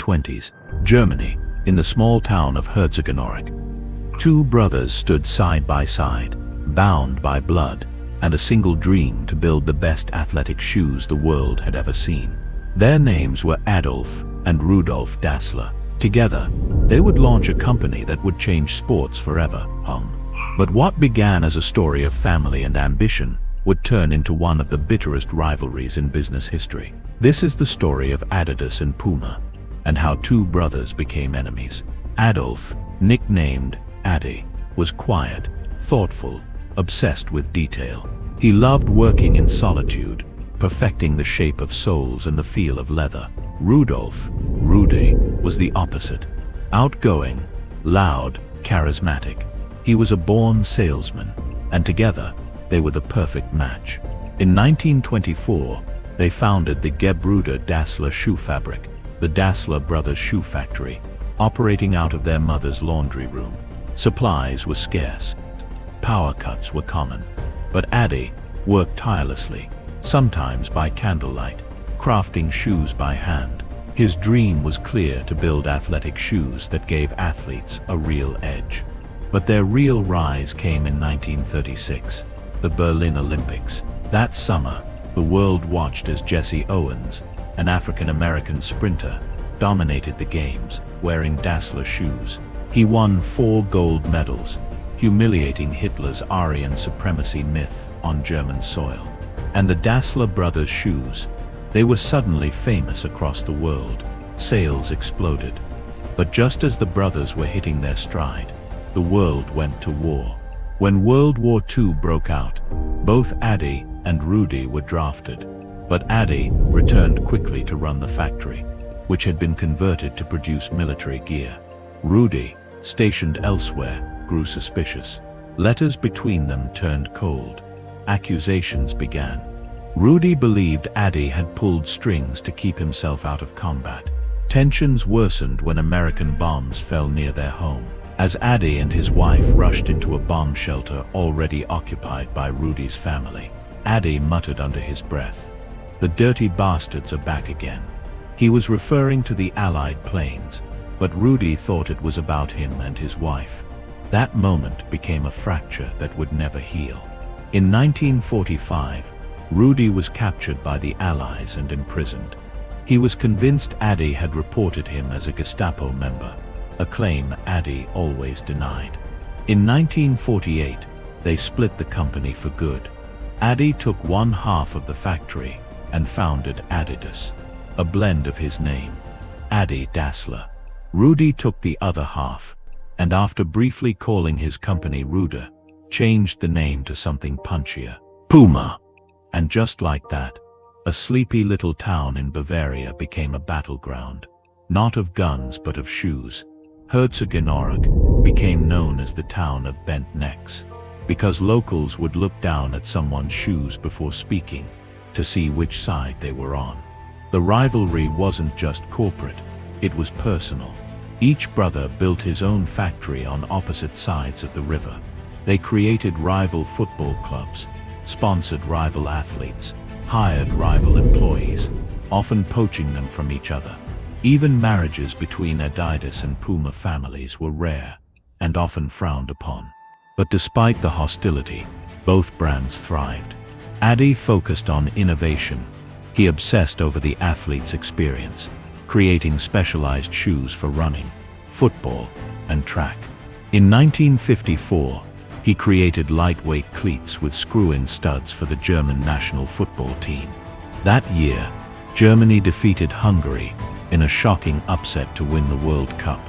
1920s, Germany, in the small town of Herzogenaurach. Two brothers stood side by side, bound by blood, and a single dream to build the best athletic shoes the world had ever seen. Their names were Adolf and Rudolf Dassler. Together, they would launch a company that would change sports forever. But what began as a story of family and ambition would turn into one of the bitterest rivalries in business history. This is the story of Adidas and Puma, and how two brothers became enemies. Adolf, nicknamed Adi, was quiet, thoughtful, obsessed with detail. He loved working in solitude, perfecting the shape of soles and the feel of leather. Rudolf, Rudi, was the opposite. Outgoing, loud, charismatic. He was a born salesman, and together, they were the perfect match. In 1924, they founded the Gebruder Dassler shoe fabric, the Dassler brothers' shoe factory, operating out of their mother's laundry room. Supplies were scarce. Power cuts were common. But Adi worked tirelessly, sometimes by candlelight, crafting shoes by hand. His dream was clear: to build athletic shoes that gave athletes a real edge. But their real rise came in 1936, the Berlin Olympics. That summer, the world watched as Jesse Owens, an African-American sprinter, dominated the games, wearing Dassler shoes. He won 4 gold medals, humiliating Hitler's Aryan supremacy myth on German soil. And the Dassler brothers' shoes, they were suddenly famous across the world. Sales exploded. But just as the brothers were hitting their stride, the world went to war. When World War II broke out, both Adi and Rudi were drafted. But Adi returned quickly to run the factory, which had been converted to produce military gear. Rudi, stationed elsewhere, grew suspicious. Letters between them turned cold. Accusations began. Rudi believed Adi had pulled strings to keep himself out of combat. Tensions worsened when American bombs fell near their home. As Adi and his wife rushed into a bomb shelter already occupied by Rudi's family, Adi muttered under his breath, "The dirty bastards are back again." He was referring to the Allied planes, but Rudi thought it was about him and his wife. That moment became a fracture that would never heal. In 1945, Rudi was captured by the Allies and imprisoned. He was convinced Adi had reported him as a Gestapo member, a claim Adi always denied. In 1948, they split the company for good. Adi took one half of the factory and founded Adidas, a blend of his name, Adi Dassler. Rudi took the other half, and after briefly calling his company Rudi, changed the name to something punchier, Puma. And just like that, a sleepy little town in Bavaria became a battleground, not of guns but of shoes. Herzogenaurach became known as the town of bent necks, because locals would look down at someone's shoes before speaking, to see which side they were on. The rivalry wasn't just corporate, it was personal. Each brother built his own factory on opposite sides of the river. They created rival football clubs, sponsored rival athletes, hired rival employees, often poaching them from each other. Even marriages between Adidas and Puma families were rare and often frowned upon. But despite the hostility, both brands thrived. Adi focused on innovation. He obsessed over the athlete's experience, creating specialized shoes for running, football, and track. In 1954, he created lightweight cleats with screw-in studs for the German national football team. That year, Germany defeated Hungary in a shocking upset to win the World Cup.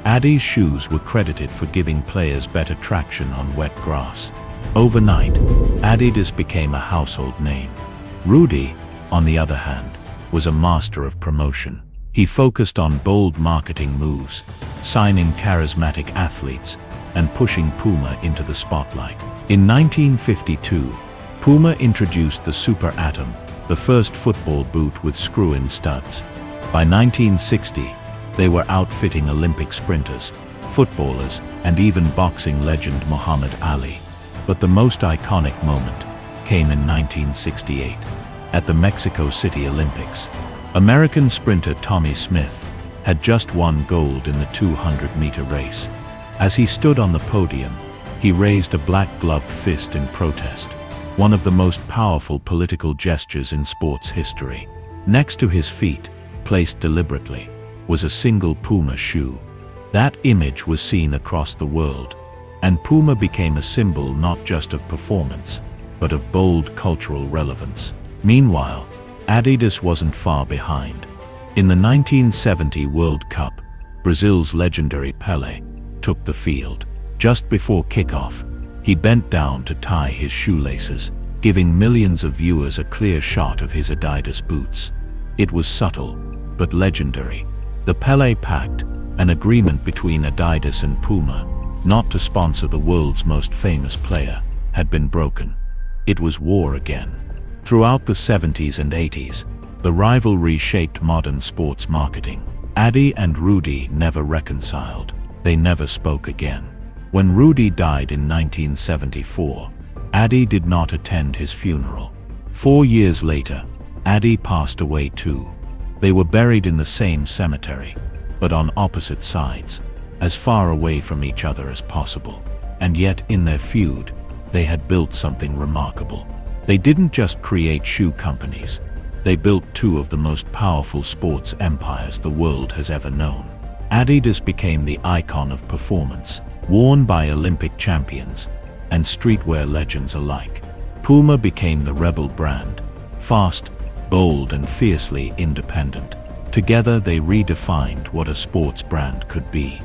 Adi's shoes were credited for giving players better traction on wet grass. Overnight, Adidas became a household name. Rudi, on the other hand, was a master of promotion. He focused on bold marketing moves, signing charismatic athletes, and pushing Puma into the spotlight. In 1952, Puma introduced the Super Atom, the first football boot with screw-in studs. By 1960, they were outfitting Olympic sprinters, footballers, and even boxing legend Muhammad Ali. But the most iconic moment came in 1968, at the Mexico City Olympics. American sprinter Tommie Smith had just won gold in the 200-meter race. As he stood on the podium, he raised a black-gloved fist in protest, one of the most powerful political gestures in sports history. Next to his feet, placed deliberately, was a single Puma shoe. That image was seen across the world, and Puma became a symbol not just of performance, but of bold cultural relevance. Meanwhile, Adidas wasn't far behind. In the 1970 World Cup, Brazil's legendary Pelé took the field. Just before kickoff, he bent down to tie his shoelaces, giving millions of viewers a clear shot of his Adidas boots. It was subtle, but legendary. The Pelé Pact, an agreement between Adidas and Puma, not to sponsor the world's most famous player, had been broken. It was war again. Throughout the 70s and 80s, the rivalry shaped modern sports marketing. Adi and Rudi never reconciled. They never spoke again. When Rudi died in 1974, Adi did not attend his funeral. 4 years later, Adi passed away too. They were buried in the same cemetery, but on opposite sides, as far away from each other as possible. And yet, in their feud, they had built something remarkable. They didn't just create shoe companies. They built two of the most powerful sports empires the world has ever known. Adidas became the icon of performance, worn by Olympic champions and streetwear legends alike. Puma became the rebel brand, fast, bold, and fiercely independent. Together they redefined what a sports brand could be.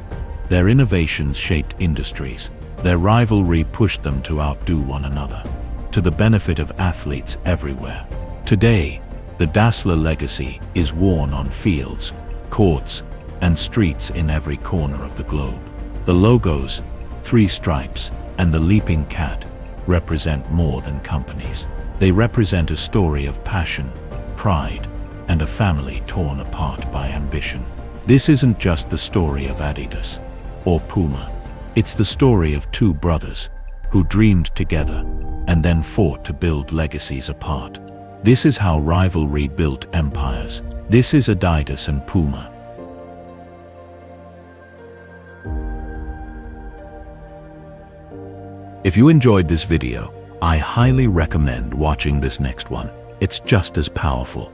Their innovations shaped industries. Their rivalry pushed them to outdo one another, to the benefit of athletes everywhere. Today, the Dassler legacy is worn on fields, courts, and streets in every corner of the globe. The logos, 3 stripes, and the leaping cat represent more than companies. They represent a story of passion, pride, and a family torn apart by ambition. This isn't just the story of Adidas or Puma. It's the story of two brothers who dreamed together and then fought to build legacies apart. This is how rivalry built empires. This is Adidas and Puma. If you enjoyed this video, I highly recommend watching this next one. It's just as powerful.